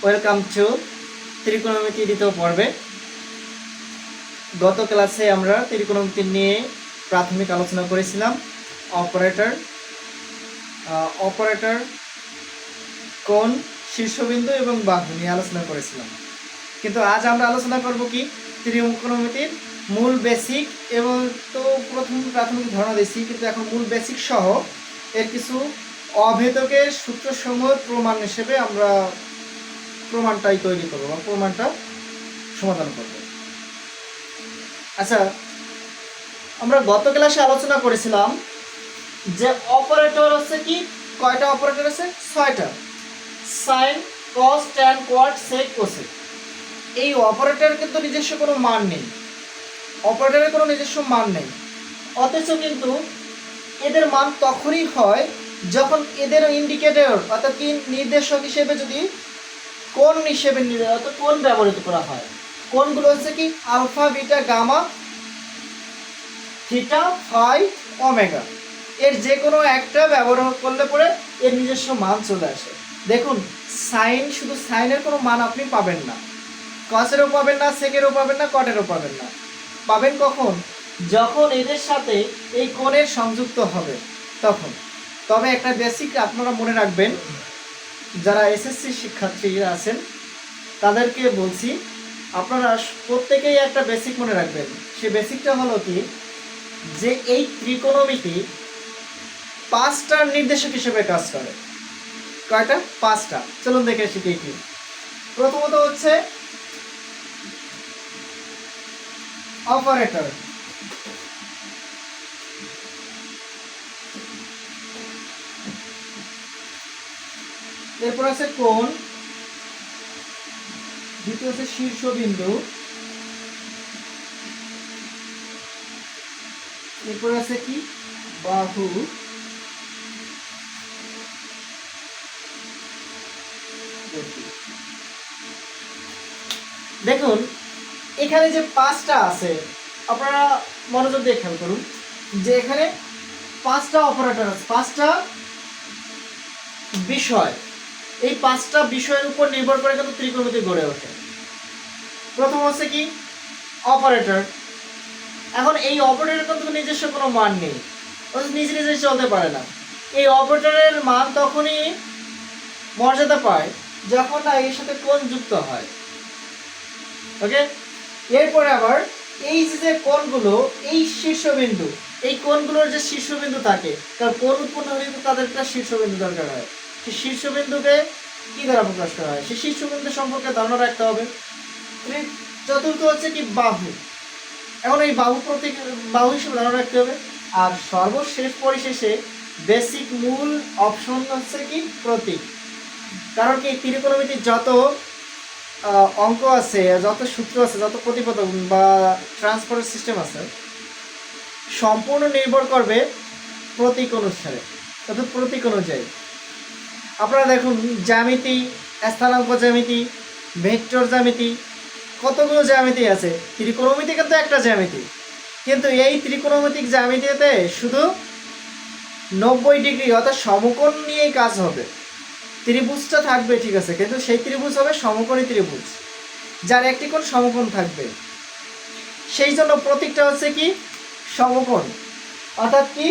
Welcome to ত্রিকোণমিতি দ্বিতীয় পর্বে। গত ক্লাসে আমরা ত্রিকোণমিতি নিয়ে প্রাথমিক আলোচনা করেছিলাম। অপারেটর, কোণ, শীর্ষবিন্দু এবং বাহু নিয়ে আলোচনা করেছিলাম। কিন্তু আজ আমরা আলোচনা করব কি ত্রিকোণমিতির মূল বেসিক এবং তো প্রাথমিক ধারণা দিয়েছি, কিন্তু এখন মূল বেসিক সহ এর কিছু অভেদকের সূত্রসমূহ প্রমাণ হিসেবে আমরা প্রমাণটাই তৈরি করবো বা প্রমাণটা সমাধান করব। আচ্ছা, আমরা গত ক্লাসে আলোচনা করেছিলাম যে অপারেটর আছে কি কয়টা অপারেটর আছে? 6টা। সাইন, কস, ট্যান, কোয়াট, সেক, কোসেক। এই অপারেটরের কিন্তু নিজস্ব কোনো মান নেই, অপারেটরের কোনো নিজস্ব মান নেই। অথচ কিন্তু এদের মান তখনই হয় যখন এদের ইন্ডিকেটর অর্থাৎ কি নির্দেশক হিসেবে যদি কোণ হিসেবে অর্থাৎ কোণ ব্যবহৃত করা হয়। কোণগুলো হচ্ছে কি alpha, beta, gamma, theta, phi, omega. এর যে কোনো একটা ব্যবহার করলে পরে এর নিজস্ব মান চলে আসে। দেখুন, সাইন, শুধু সাইনের কোনো মান আপনি পাবেন না, কসেরও পাবেন না, সেকেরও পাবেন না, কটেরও পাবেন না। পাবেন কখন? যখন এদের সাথে এই কোণের সংযুক্ত হবে তখন। তবে একটা বেসিক আপনারা মনে রাখবেন, যারা এসএসসি শিক্ষার্থীরা আছেন তাদেরকে বলছি, আপনারা প্রত্যেকেই একটা বেসিক মনে রাখবেন। সে বেসিকটা হলো কি, যে এই ত্রিকোণমিতি 5টার নির্দেশক হিসেবে কাজ করে। কয়টা? 5টা। চলুন দেখে শিখি কি। প্রথমত হচ্ছে অপারেটর, এরপর আছে কোণ, দ্বিতীয় হচ্ছে শীর্ষবিন্দু, এরপর আছে কি বাহু, দেখুন এখানে যে 5টা আছে, আপনারা মনোযোগ দিয়ে খেয়াল করুন যে এখানে 5টা অপারেটর আছে, 5টা বিষয়। এই 5টা বিষয়ের উপর নির্ভর করে কিন্তু ত্রিকোণমিতি গড়ে ওঠে। প্রথম হচ্ছে কি অপারেটর। এখন এই অপারেটরের কিন্তু নিজস্ব কোনো মান নেই, নিজে নিজে চলতে পারে না। এই অপারেটরের মান তখনই মর্যাদা পায় যখন না এর সাথে কোণ যুক্ত হয়। ওকে, এরপরে আবার এই যে কোণগুলো, এই শীর্ষবিন্দু, এই কোণগুলোর যে শীর্ষবিন্দু থাকে, কারণ কোণ উৎপন্ন হলে কিন্তু তাদের একটা শীর্ষবিন্দু দরকার হয়। সেই শীর্ষবিন্দুকে কি দ্বারা প্রকাশ করা হয়, সেই শীর্ষবিন্দু সম্পর্কে ধারণা রাখতে হবে। চতুর্থ হচ্ছে কি বাহু। এখন এই বাহু হিসেবে ধারণা রাখতে হবে। আর সর্বশেষ পরিশেষে বেসিক মূল অপশন হচ্ছে কি প্রতীক। কারণ কি ত্রিকোণমিতির যত অঙ্ক আছে, যত সূত্র আছে, যত প্রতিপদক বা ট্রান্সফার সিস্টেম আছে, সম্পূর্ণ নির্ভর করবে প্রতীক অনুসারে, অর্থাৎ প্রতীক অনুযায়ী। আপনারা দেখুন, জ্যামিতি, স্থানাঙ্ক জ্যামিতি, ভেক্টর জ্যামিতি, কতগুলো জ্যামিতি আছে। ত্রিকোণমিতি কিন্তু একটা জ্যামিতি, কিন্তু এই ত্রিকোণমিতিক জ্যামিতিতে শুধু 90 ডিগ্রি অর্থাৎ সমকোণ নিয়েই কাজ হবে। ত্রিভুজটা থাকবে ঠিক আছে, কিন্তু সেই ত্রিভুজ হবে সমকোণী ত্রিভুজ, যার একটি কোণ সমকোণ থাকবে। সেই জন্য প্রতীকটা হচ্ছে কি সমকোণ। অর্থাৎ কি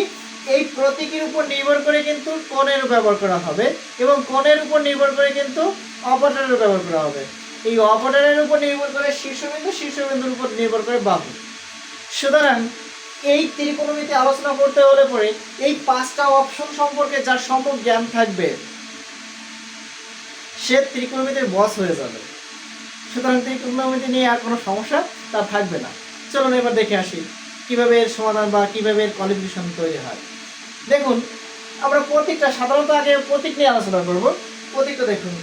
এই প্রতীকের উপর নির্ভর করে কিন্তু কোণের ব্যবহার করা হবে, এবং কোণের উপর নির্ভর করে কিন্তু অপারেটরের ব্যবহার করা হবে। এই অপারেটরের উপর নির্ভর করে শীর্ষবিন্দু, শীর্ষবিন্দুর উপর নির্ভর করে বাহু। সুতরাং এই ত্রিকোণমিতি আলোচনা করতে হলে পরে এই 5টা অপশন সম্পর্কে যার সম্যক জ্ঞান থাকবে সে ত্রিকোণমিতির বস হয়ে যাবে। সুতরাং ত্রিকোণমিতি নিয়ে আর কোনো সমস্যা তার থাকবে না। চলুন এবার দেখে আসি কিভাবে এর সমাধান বা কিভাবে এর কোয়ালিফিকেশন তৈরি হয়। দেখুন, আমরা প্রতীকটা সাধারণত আগে প্রতীক নিয়ে আলোচনা করব। প্রতীকটা দেখুন,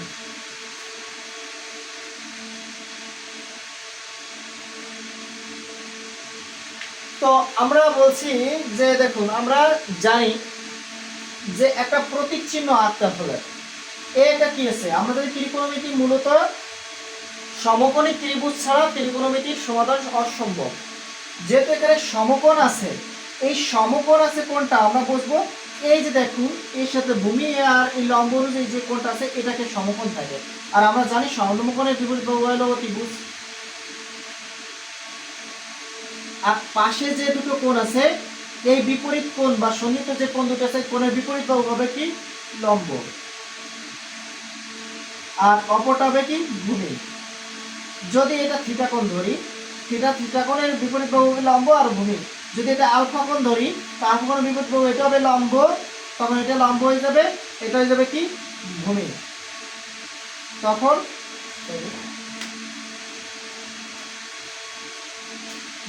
তো আমরা বলছি যে দেখুন, আমরা জানি যে একটা প্রতীক চিহ্ন আঁকতে হলে এটা কি আছে, আমাদের ত্রিকোণমিতি মূলত সমকোণী ত্রিভুজ ছাড়া ত্রিকোণমিতির সমাধান অসম্ভব। যেহেতু এখানে সমকোণ আছে, এই সমকোণ আছে কোনটা আমরা বুঝবো, এই যে দেখুন এর সাথে ভূমি আর এই লম্ব অনুযায়ী যে কোণটা আছে এটাকে সমকোণ থাকে। আর আমরা জানি সমলম্ব কোণের বিপরীত বাহু হলো অতিভুজ। আর পাশে যে দুটো কোণ আছে এই বিপরীত কোণ বা সন্নিহিত যে কোণ দুটো আছে কোণের বিপরীত বাহু হবে কি লম্ব, আর অপরটা হবে কি ভূমি। যদি এটা থিটা কোণ ধরি, থিটা কোণের বিপরীত বাহু হবে লম্ব আর ভূমি। যদি এটা আলফা কোণ ধরি তা আলফা কোণের বিপরীত বাহু এটা হবে লম্ব, তখন এটা লম্ব হয়ে যাবে, এটা হয়ে যাবে কি ভূমি। তখন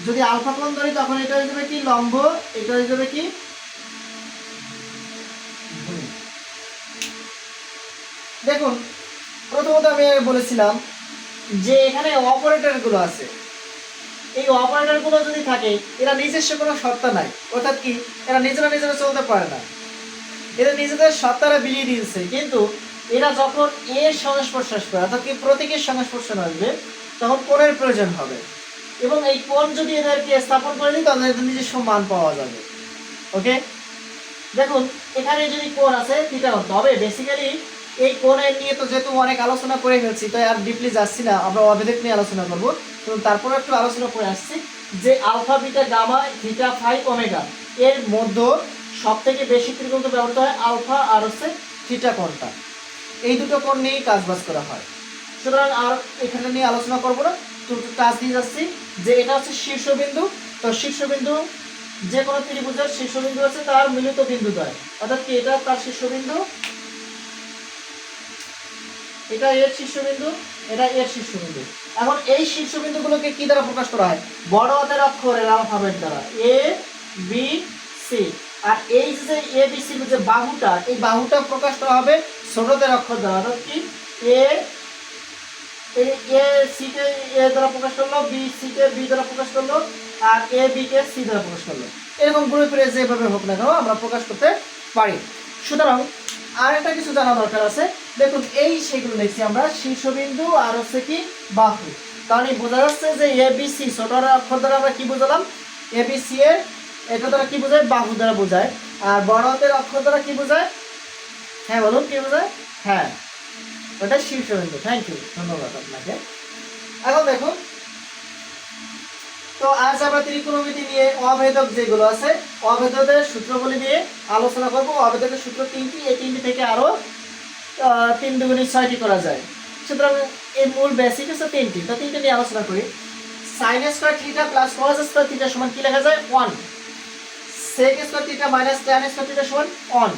যদি আলফা কোণ ধরি তখন এটা হয়ে যাবে কি লম্ব, এটা হয়ে যাবে কি ভূমি। দেখুন প্রথমত আমি বলেছিলাম যে এখানে অপারেটর গুলো আছে, এই অপারেটর গুলো যদি থাকে এরা নিজস্ব কোনো সত্তা নাই, অর্থাৎ কি এরা নিজেরা চলতে পারে না, এরা নিজেদের সত্তারা বিলিয়ে দিয়েছে। কিন্তু এরা যখন এর সংস্পর্শ আসবে অর্থাৎ কি প্রতীকের সংস্পর্শ আসবে তখন কোণের প্রয়োজন হবে, এবং এই কোণ যদি এদেরকে স্থাপন করে দিই তাহলে এদের নিজস্ব মান পাওয়া যাবে। ওকে, দেখুন এখানে যদি কোণ আছে থিটা কোণ, তবে বেসিক্যালি এই কোণের নিয়ে তো যেহেতু অনেক আলোচনা করে ফেলছি তাই আর ডিপলি যাচ্ছি না, আমরা অভেদক নিয়ে আলোচনা করবো। তো তারপরে একটু আলোচনা করে আসছি যে alpha beta gamma theta phi omega এর মধ্যে সব থেকে বেশি ত্রিকোণ ব্যবহৃত হয় আলফা আর হচ্ছে থিটা কোণটা, এই দুটো কোণ নিয়েই কাজবাজ করা হয়। সুতরাং আর এখানে নিয়ে আলোচনা করবো না, তো কাজ দিয়ে যাচ্ছি যে এটা হচ্ছে শীর্ষবিন্দু। তো শীর্ষবিন্দু যে কোনো ত্রিভুজের শীর্ষবিন্দু আছে তার মিলিত বিন্দু দ্বয়, অর্থাৎ কি এটা তার শীর্ষবিন্দু, এটা এর শীর্ষবিন্দু, এটা এর শীর্ষবিন্দু। এখন এই শীর্ষবিন্দুগুলোকে কি দ্বারা প্রকাশ করা হয়? বড় হাতের অক্ষরের অ্যালফাবেট দ্বারা, এ বি সি। আর এই যে এ বি সি যে বাহুটা, এই বাহুটা প্রকাশ করা হবে ছোটদের অক্ষর দ্বারা, অর্থাৎ কি এ সি কে এ দ্বারা প্রকাশ করলো, বি সি কে বি দ্বারা প্রকাশ করলো, আর এ বি কে সি দ্বারা প্রকাশ করলো। এরকম ঘুরে ফিরে যেভাবে হোক না কেন আমরা প্রকাশ করতে পারি। সুতরাং আর একটা কিছু জানা দরকার আছে। দেখুন এই সেগুলো দেখছি আমরা শীর্ষবিন্দু আর হচ্ছে কি বাহু, কারণ এই বোঝা যাচ্ছে যে এ বি সি ছোট অক্ষর দ্বারা আমরা কি বুঝলাম, এ বি সি এর এটা দ্বারা কি বোঝায়, বাহু দ্বারা বোঝায়। আর বড় হাতের অক্ষর দ্বারা কি বোঝায়, হ্যাঁ বলুন কি বোঝায়, হ্যাঁ ওটা শীর্ষবিন্দু। থ্যাংক ইউ, ধন্যবাদ আপনাকে। এখন দেখুন, তো আজ আমরা ত্রিকোণমিতি নিয়ে অভেদক যেগুলো আছে অভেদকের সূত্রগুলি নিয়ে আলোচনা করব। অভেদকের সূত্র তিনটি, এই তিনটি থেকে আরো 3 দুগুণে 6টি করা যায়। সুতরাং এই মূল বেসিক হচ্ছে তিনটি, তো তিনটি নিয়ে আলোচনা করি। sin square theta plus cos square theta সমান কি লেখা যায় 1, sec square theta minus tan square theta সমান 1,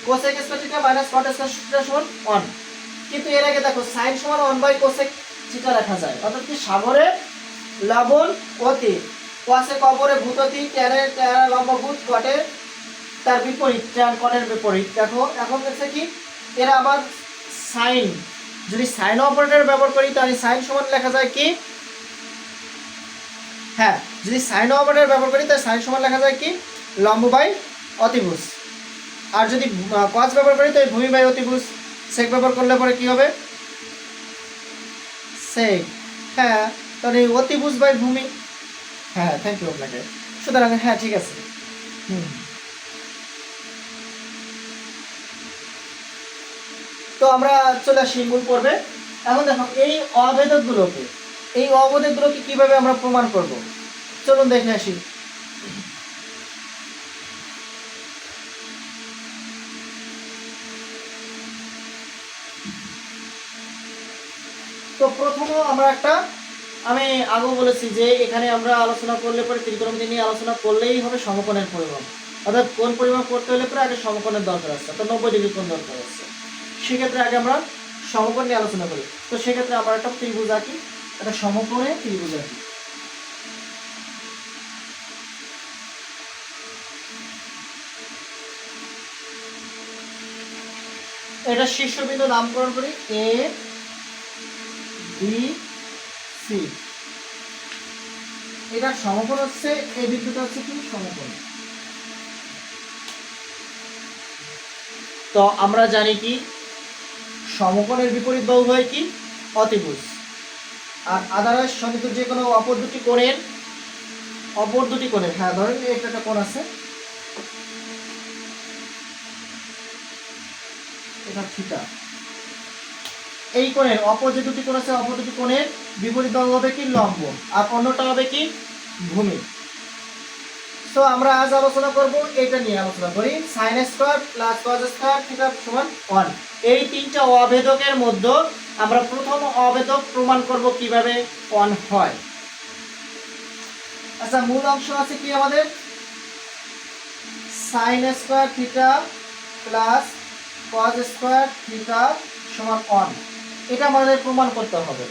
cosec square theta minus cot square theta সমান 1। কিন্তু এর আগে দেখো sin সমান 1/cosec থিটা লেখা যায়, অর্থাৎ কি সাগরে লবণ অতি, cosec অপরে ভূত অতি, tan এর লম্ব ভূত, cot তার বিপরীত, tan cot এর বিপরীত। দেখো এখন হচ্ছে কি এরা আবার sin, যদি sin অপারেটর ব্যবহার করি তাহলে sin সমান লেখা যায় কি, হ্যাঁ যদি sin অপারেটর ব্যবহার করি তাহলে sin সমান লেখা যায় কি লম্ব বাই অতিভুজ। আর যদি cos ব্যবহার করি তাহলে ভূমি বাই অতিভুজ। sec ব্যবহার করলে পরে কি হবে sec, হ্যাঁ তাহলে অতিভুজ বাই ভূমি। হ্যাঁ থ্যাংক ইউ আপনাকে। সুতরাং হ্যাঁ ঠিক আছে। তো আমরা চলে আসি মূল পর্বে। এখন দেখো এই অভেদকগুলোকে কিভাবে আমরা প্রমাণ করব, চলুন দেখে আসি। তো প্রথমে আমরা আমি আগেও বলেছি যে এখানে আমরা আলোচনা করলে পরে ত্রিকোণমিতি নিয়ে আলোচনা করলেই হবে সমকোণের পরিমাপ, অর্থাৎ কোণ পরিমাপ করতে হলে পরে আগে সমকোণের দরকার আছে, তো 90 ডিগ্রি কোণ দরকার আছে। সেক্ষেত্রে আগে আমরা সমকোণ নিয়ে আলোচনা করি। তো সেক্ষেত্রে আমরা একটা ত্রিভুজ আঁকি, একটা সমকোণে ত্রিভুজ আঁকি। এটা শীর্ষবিন্দু নামকরণ করি এ বি সি। এটা সমকোণ হচ্ছে এই বিন্দুটা হচ্ছে কি সমকোণ। তো আমরা জানি কি সমকোণের বিপরীত বাহু হয় কি অতিভুজ। আর আদারওয়াইজ সঙ্গিত যে কোনো অপর দুটি কোণের হ্যাঁ ধরেন একটা কোণ আছে, এটা থিটা, এই কোণের অপর যে দুটি কোণ আছে অপর দুটি কোণের বিপরীত বাহু হবে কি লম্ব, আর অন্যটা হবে কি ভূমি। তো আমরা আজ আলোচনা করব এটা নিয়ে আলোচনা করি sin square plus cos square theta সমান 1। এই তিনটা অভেদকের মধ্যে আমরা প্রথম অভেদক প্রমাণ করব কিভাবে 1 হয়। আচ্ছা, মূল অংশ আছে কি আমাদের sin square theta plus cos square theta সমান 1। এটা আমাদের প্রমাণ করতে হবে।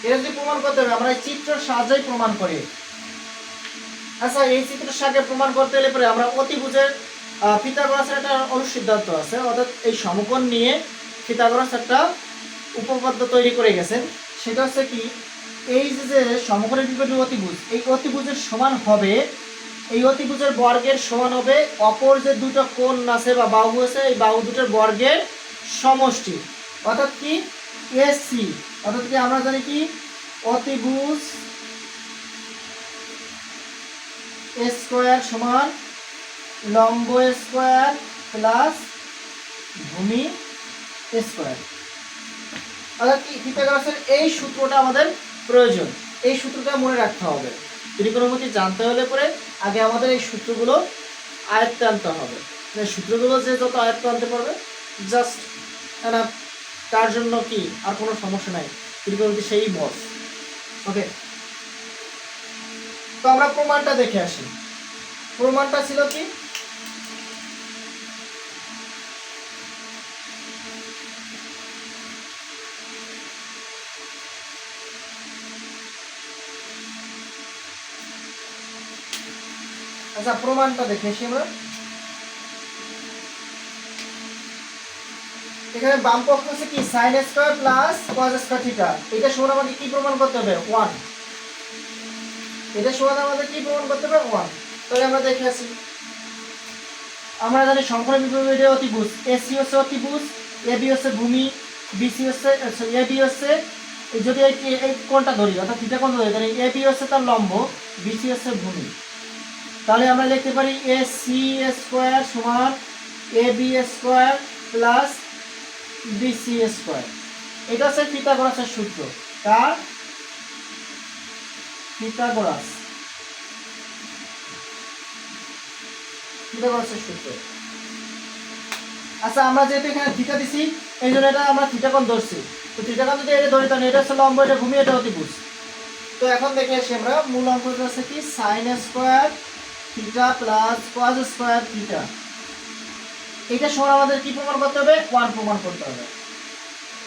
এটা যদি প্রমাণ করতে হবে আমরা এই চিত্রের সাহায্যে প্রমাণ করি। আচ্ছা, এই চিত্রের সাহায্যে প্রমাণ করতে হলে পরে আমরা অতিভুজের পিথাগোরাসের একটা অনুসিদ্ধান্ত আছে, অর্থাৎ এই সমকোণ নিয়ে পিথাগোরাস একটা উপপাদ্য তৈরি করে গেছেন। সেটা হচ্ছে কি এই যে সমকোণের বিপরীত অতিভুজ, এই অতিভুজের সমান হবে, এই অতিভুজের বর্গের সমান হবে অপর যে দুটো কোণ আছে বা বাহু আছে এই বাহু দুটোর বর্গের সমষ্টি, অর্থাৎ কি এসি। অর্থাৎ কি আমরা জানি কি অতিভুজ স্কয়ার সমান লম্ব স্কয়ার প্লাস ভূমি স্কয়ার। অর্থাৎ কি পিথাগোরাসের এই সূত্রটা আমাদের প্রয়োজন, এই সূত্রটা মনে রাখতে হবে। ত্রিকোণমিতি জানতে হলে পরে আগে আমাদের এই সূত্রগুলো আয়ত্তে আনতে হবে। সূত্রগুলো যে যত আয়ত্তে আনতে পারবে জাস্ট না, তার জন্য কি আর কোনো সমস্যা নাই, ত্রিকোণমিতি সেই বস। ওকে, তো আমরা প্রমাণটা দেখে আসি। প্রমাণটা ছিল কি আচ্ছা, প্রমাণটা দেখে আসি আমরা। এখানে বাম পক্ষ হচ্ছে কি sin square plus cos square theta, এটা সমান আমাদের কি প্রমাণ করতে হবে 1। এটা সমান আমাদের কি প্রমাণ করতে হবে 1। তাহলে আমরা দেখে আসি। আমরা জানি সমকোণের বিপরীত অতিভুজ এসি হচ্ছে অতিভুজ, এবি হচ্ছে ভূমি, বিসি হচ্ছে এবি হচ্ছে যদি এই কোণটা ধরি অর্থাৎ থিটা কোণ ধরি তাহলে এবি হচ্ছে তার লম্ব, বিসি হচ্ছে ভূমি। তাহলে আমরা লিখতে পারি এসি স্কয়ার সমান AB square plus BC square. এটা হচ্ছে পিথাগোরাসের সূত্র। কার? পিথাগোরাস, পিথাগোরাসের সূত্র। আচ্ছা, আমরা যেহেতু এখানে থিটা দিছি এই জন্য এটা আমরা থিটা কোণ ধরছি। তো থিটা কোণ যদি এটা ধরি তাহলে এটা হচ্ছে লম্ব, এটা ভূমি, এটা অতিভুজ। তো এখন দেখে আসি আমরা মূল অঙ্কটা আছে কি sin square theta plus cos square theta. এটা সমান আমাদের কি প্রমাণ করতে হবে 1 প্রমাণ করতে হবে।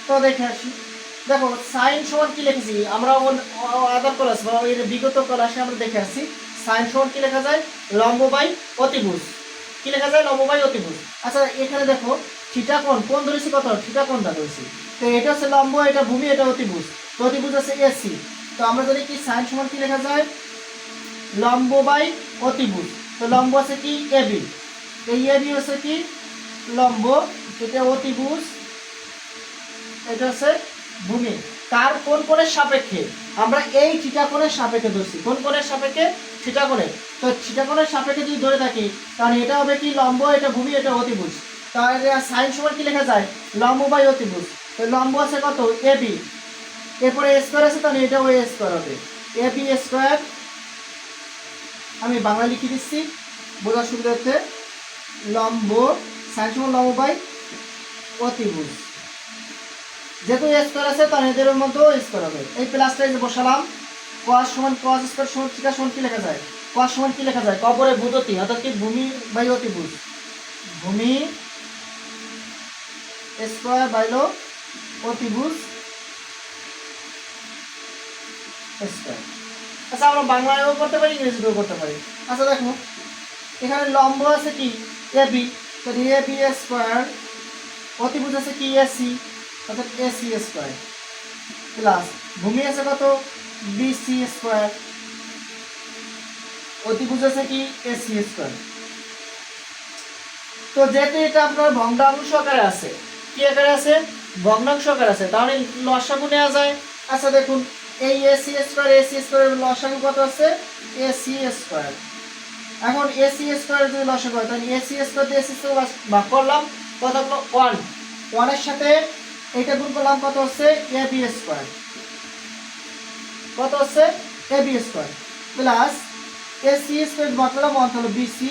তো দেখে আসি। দেখো sin সমান কি লিখেছি আমরা আদার ক্লাস বা এর বিগত ক্লাসে আমরা দেখে আসছি sin সমান কি লেখা যায় লম্ব বাই অতিভুজ। কি লেখা যায় লম্ব বাই অতিভুজ। আচ্ছা, এখানে দেখো থিটা কোণ ধরেছি কত, থিটা কোণটা ধরেছি। তো এটা হচ্ছে লম্ব, এটা ভূমি, এটা অতিভুজ। তো অতিভুজ আছে এসি। তো আমরা জানি কি sin সমান কি লেখা যায় লম্ব বাই অতিভুজ। তো লম্ব আছে কি এবি, এই এবি হচ্ছে কি লম্ব, এটা অতিভুজ, এটা হচ্ছে ভূমি। তার কোন কোণের সাপেক্ষে আমরা এই থিটা কোণের সাপেক্ষে ধরছি। কোন কোণের সাপেক্ষে? থিটা কোণের। তো থিটা কোণের সাপেক্ষে যদি ধরে থাকি তাহলে এটা হবে কি লম্ব, এটা ভূমি, এটা অতিভুজ। তাহলে sin সমান কি লেখা যায় লম্ব বাই অতিভুজ। তো লম্ব আছে কত এবি, এরপরে স্কয়ার আছে তাহলে এটা ওই স্কয়ার হবে এবি স্কয়ার। আমি বাংলা লিখে দিচ্ছি বোঝার সুবিধার্থে। লম্ব sin সমান লম্ব বাই অতিভুজ, যেহেতু স্কয়ার আছে তাহলে এদের মধ্যেও স্কয়ার হবে। এই প্লাসটা যে বসালাম cos সমান cos স্কয়ার সমান থিটা সমান কি লেখা যায় cos সমান কি লেখা যায় কবরে ভূততি অর্থাৎ কি ভূমি বাই অতিভুজ, ভূমি স্কয়ার বাইলো অতিভুজ স্কয়ার। আচ্ছা, আমরা বাংলায়ও করতে পারি ইংরেজিতেও করতে পারি। আচ্ছা দেখো এখানে লম্ব আছে কি এবি, তাহলে এবি স্কয়ার, অতিভুজ আছে কি এসি অর্থাৎ এসি স্কয়ার প্লাস ভূমি আছে কত বিসি স্কয়ার, অতিভুজ আছে কি এসি স্কয়ার। তো যেহেতু এটা আপনার ভগ্নাংশ আকারে আছে, কি আকারে আছে ভগ্নাংশ আকারে আছে, তাহলে লসাগু নেওয়া যায়। আচ্ছা দেখুন এই এসি স্কয়ারের লসাগু কত আছে এসি স্কয়ার। এখন এসি স্কয়ার যদি লসাগু হয় তাহলে এসি স্কয়ার দিয়ে এসি স্কয়ার ভাগ করলাম কত হলো 1। 1 এর সাথে এইটা গুণ করলাম কত হচ্ছে এ বি স্কোয়ার, কত হচ্ছে A B square plus A C square মাত্রা ওয়ান হলো বি সি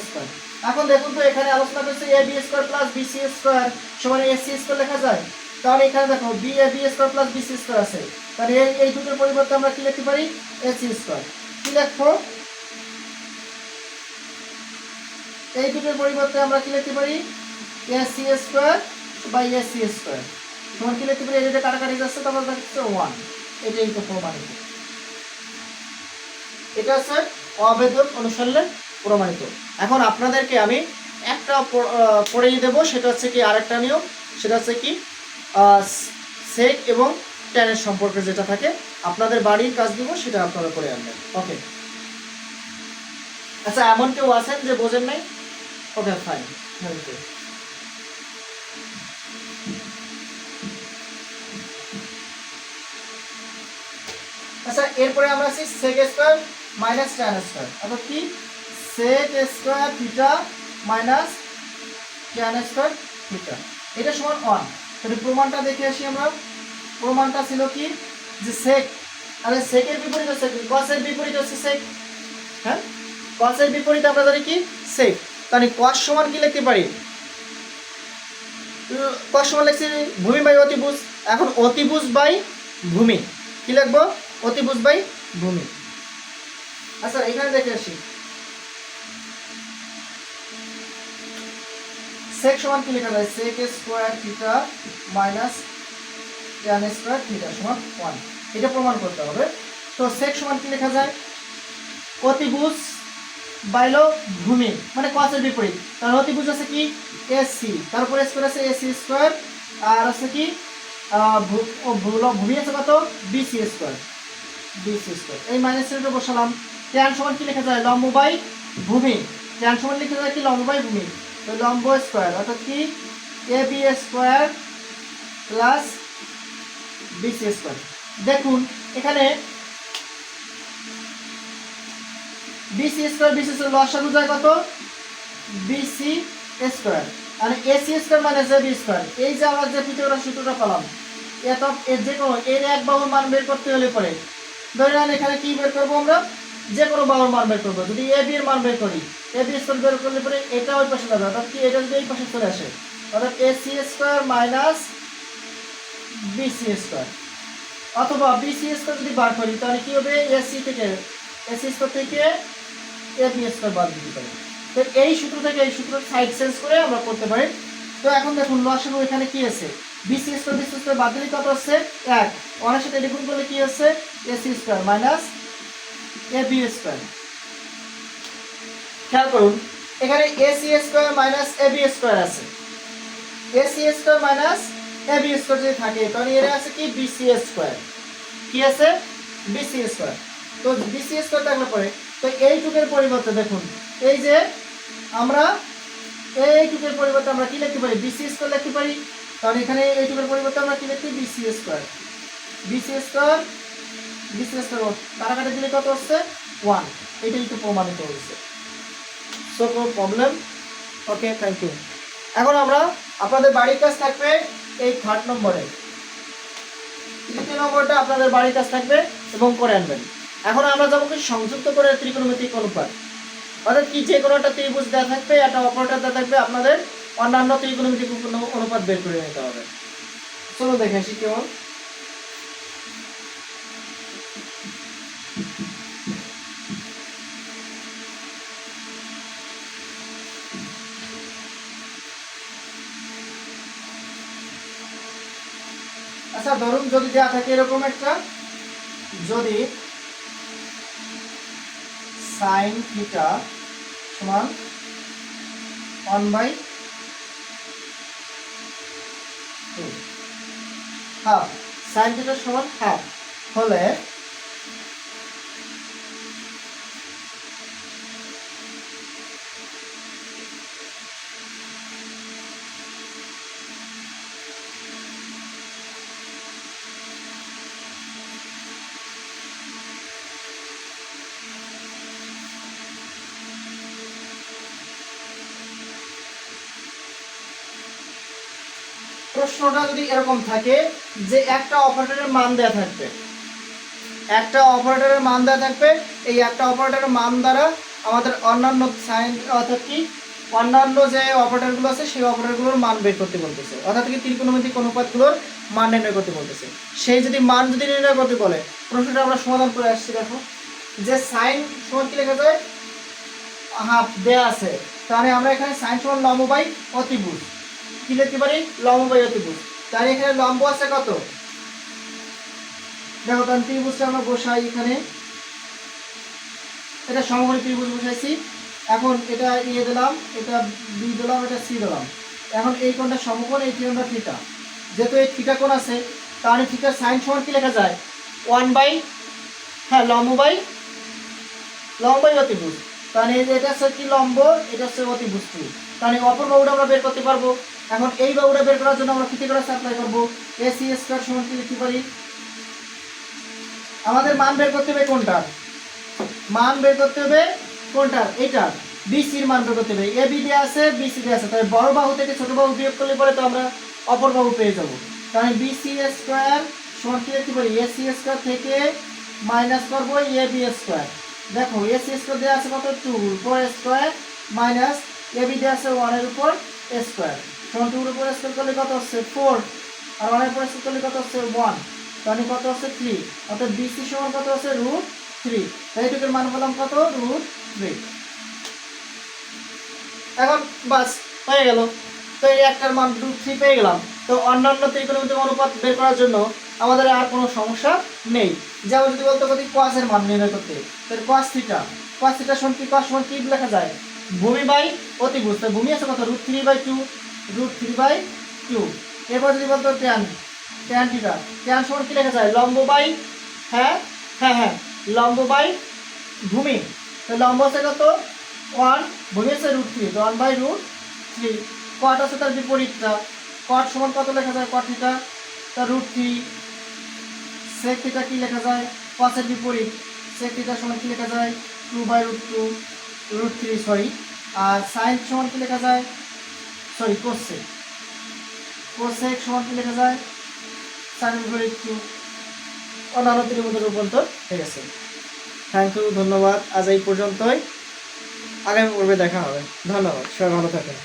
স্কোয়ার। এখন দেখুন তো এখানে আলোচনা করছে A B square plus B C square সমান এ সি স্কোয়ার লেখা যায়। তাহলে এখানে দেখো B A B square plus B C square আছে, তাহলে এই দুটোর পরিবর্তে আমরা কি লিখতে পারি এ সি স্কোয়ার। কি লিখবো এই দুটোর পরিবর্তে আমরা কি লিখতে পারি A C square by A C square সমান কি লিখতে পারি, এই দুটো কাটাকাটি যাচ্ছে তারপর দেখছে 1, এটাই তো প্রমাণিত। এটা হচ্ছে অভেদক অনুসরণে প্রমাণিত। এখন আপনাদেরকে আমি একটা পড়িয়ে দেব, সেটা হচ্ছে কি আরেকটা নিয়ম, সেটা হচ্ছে কি সেক এবং ট্যানের সম্পর্কে যেটা থাকে আপনাদের বাড়ির কাজ দিব, সেটা আপনারা করে আনবেন। ওকে, আচ্ছা এমন কেউ আছেন যে বোঝেন নাই? ওকে ফাইন, আচ্ছা এরপরে আমরা আছি sec square minus tan square, অর্থাৎ কি sec square theta minus tan square theta, এটা সমান 1। তাহলে প্রমাণটা দেখে আসি আমরা। প্রমাণটা ছিল কি যে সেক, তাহলে সেকের বিপরীত হচ্ছে কি কসের বিপরীত হচ্ছে সেক, হ্যাঁ কসের বিপরীত আমরা জানি কি সেক। তাহলে কস সমান কি লিখতে পারি, কস সমান লিখছি ভূমি বাই অতিভুজ। এখন অতিভুজ বাই ভূমি কি লিখবো অতিভুজ বাই ভূমি। আচ্ছা এখানে দেখে আসি সেক সমান কি লেখা যায় sec square theta minus tan square theta সমান 1, এটা প্রমাণ করতে হবে। তো সেক সমান কি লেখা যায় অতিভুজ বাইলো ভূমি মানে কসের বিপরীত, তার অতিভুজ আছে কি এসি, তারপরে স্কয়ার আছে এসি স্কয়ার, আর আছে কি ভূমি আছে কত বিসি স্কয়ার, বিসি স্কয়ার এই মাইনাস চিহ্নটা বসালাম। ট্যান সমান কি লেখা যায় লম্ব বাই ভূমি, ট্যান সমান লেখা যায় কি লম্ব বাই ভূমি, তো লম্ব স্কয়ার অর্থাৎ কি A B square plus BC square. দেখুন এখানে বিসি স্কয়ার বিসি স্কয়ার লসাগু যায় কত বিসি স্কয়ার, আর এসি স্কয়ার মানে এ বি স্কয়ার। এই যে আমরা যে পিথাগোরাস সূত্রটা পেলাম, এত এর যে কোনো এর এক বাহুর মান বের করতে হলে পরে ধরে নেন এখানে কি বের করবো আমরা যে কোনো বাহুর মান বের করবো। যদি এ বি এর মান বের করি এ বি স্কয়ার বের করলে পরে এটা ওই পাশে যাবে, অর্থাৎ কি এটা যদি এই পাশে চলে আসে অর্থাৎ AC square minus BC square, অথবা বিসি স্কয়ার যদি বার করি তাহলে কি হবে এসি থেকে এসি স্কয়ার থেকে এ বি স্কয়ার বাদ দিতে পারি। তো এই সূত্র থেকে এই সূত্র সাইড চেঞ্জ করে আমরা করতে পারি। তো এখন দেখুন লসাগু এখানে কি আছে বিসি স্কয়ার বিসি স্কয়ার বাদ দিলে কত হচ্ছে 1, 1 এর সাথে গুণ করলে কি হচ্ছে এসি স্কয়ার মাইনাস এ বি স্কয়ার। খেয়াল করুন এখানে এসি স্কয়ার মাইনাস এ বি স্কয়ার আছে, এসি স্কয়ার মাইনাস এ বি স্কয়ার যদি থাকে তাহলে এর আছে কি বিসি স্কয়ার, কি আছে বিসি স্কয়ার। তো বিসি স্কয়ার থাকলে পরে তো এইটুকের পরিবর্তে দেখুন এই যে আমরা এইটুকের পরিবর্তে আমরা কি লিখতে পারি বিসি স্কয়ার লিখতে পারি, তাহলে এখানে এইটুকের পরিবর্তে আমরা কি লিখতে BC square, BC square BC square কাটাকাটি দিলে কত হচ্ছে 1, এটাই তো প্রমাণিত হয়েছে। So no problem. Okay thank you. এখন আমরা আপনাদের বাড়ির কাজ থাকবে এই 3rd নম্বরে, 3 নম্বরটা আপনাদের বাড়ির কাজ থাকবে এবং করে আনবেন। এখন আমরা যাবো কি সংযুক্ত করে ত্রিকোণমিতিক অনুপাত, অর্থাৎ কি যে কোনো একটা ত্রিভুজ দেওয়া থাকবে একটা অপারেটর দেওয়া থাকবে, আপনাদের অন্যান্য ত্রিকোণমিতিক অনুপাত বের করে নিতে হবে। চলো দেখে আসি কেমন। আচ্ছা ধরুন যদি দেওয়া থাকে এরকম একটা, যদি সাইন থিটা সমান 1/2 হাফ, সাইন থিটা সমান হাফ হলে প্রশ্নটা যদি এরকম থাকে যে একটা অপারেটরের মান দেয়া থাকবে, একটা অপারেটরের মান দেওয়া থাকবে, এই একটা অপারেটরের মান দ্বারা আমাদের অন্যান্য সাইন অর্থাৎ কি অন্যান্য যে অপারেটরগুলো আছে সেই অপারেটরগুলোর মান বের করতে বলতেছে, অর্থাৎ কি ত্রিকোণমিতিক অনুপাতগুলোর মান নির্ণয় করতে বলতেছে। সেই যদি মান যদি নির্ণয় করতে বলে, প্রশ্নটা আমরা সমাধান করে আসছি। দেখো যে সাইন সমান কি লেখা যায়, হাফ দেয়া আছে, তাহলে আমরা এখানে সাইন সমান লম্ব বাই অতিভুজ কি লিখতে পারি, লম্ব বাই অতিভুজ। তাহলে এখানে লম্ব আছে কত, দেখো তাহলে ত্রিভুজটা আমরা বসাই এখানে, এটা সমকোণী ত্রিভুজ বসাইছি। এখন এটা ইয়ে দিলাম, এটা বি দিলাম, এটা সি দিলাম। এখন এই কোণটা সমকোণ, এই কোণটা থিটা, যেহেতু এই থিটা কোণ আছে তাহলে থিটার সাইন সমান কি লেখা যায়, 1 বাই লম্ব বাই অতিভুজ। তাহলে এই যে এটা হচ্ছে কি লম্ব, এটা হচ্ছে অতিভুজ টু, তাহলে অপর বাহুটা আমরা বের করতে পারবো। এখন এই বাহুটা বের করার জন্য আমরা পিথাগোরাস অ্যাপ্লাই করবো। AC স্কয়ার সমান কি লিখতে পারি, আমাদের মান বের করতে হবে কোনটার, মান বের করতে হবে কোনটার, এটা বিসির মান বের করতে হবে। এ বি দেয়া আছে, বিসি দেয়া আছে, তাই বড় বাহু থেকে ছোট বাহু বিয়োগ করলে পরে তো আমরা অপর বাহু পেয়ে যাব। তাহলে বিসি স্কয়ার সমান কি লিখতে পারি, এসি স্কয়ার থেকে মাইনাস করবো এ বি স্কয়ার। দেখো এসি স্কয়ার দেয়া আছে কত, 2 এর উপর স্কয়ার মাইনাস এ বি দেয়া আছে 1 এর উপর স্কয়ার, সমান 2 এর উপর স্কয়ার করলে কত হচ্ছে 4, আর 1 এর উপর স্কয়ার করলে কত হচ্ছে 1, তাহলে কত হচ্ছে 3, অর্থাৎ বিসি সমান কত হচ্ছে √3। তাই এটুকুর মান পেলাম কত, √3। এখন বাস হয়ে গেল। তো এই একটার মান √3 পেয়ে গেলাম। তো অন্যান্য ত্রিকোণমিতিক অনুপাত বের করার জন্য আমাদের আর কোনো সমস্যা নেই। যেমন যদি বলতে পারি cos এর মান নির্ণয় করতে, তাহলে cos থিটা সমান কি, cos সমান কি লেখা যায়, ভূমি বাই অতিভুজ। তো ভূমি আছে কত, √3/2। এরপর যদি বলতো tan থিটা, tan সমান কি লেখা যায়, লম্ব বাই লম্ব বাই ভূমি। তো লম্ব আছে কত 1, ভূমি আছে √3, তো 1/√3। কট আছে তার বিপরীতটা, কট সমান কত লেখা যায়, কট থিটা তার √3। সেক থিটা কি লেখা যায়, cos এর বিপরীত, সেক থিটা সমান কি লেখা যায়, 2/√2 √3 সরি। আর সাইন সমান কি লেখা যায়, সরি কোসেক সমান কি লেখা যায়, সাইন এর বিপরীত 2। অন্যান্য ত্রিভুজের রূপান্তর হয়ে গেছে। থ্যাংক ইউ, ধন্যবাদ। আজ এই পর্যন্তই, আগামী পর্বে দেখা হবে। ধন্যবাদ, সবাই ভালো থাকেন।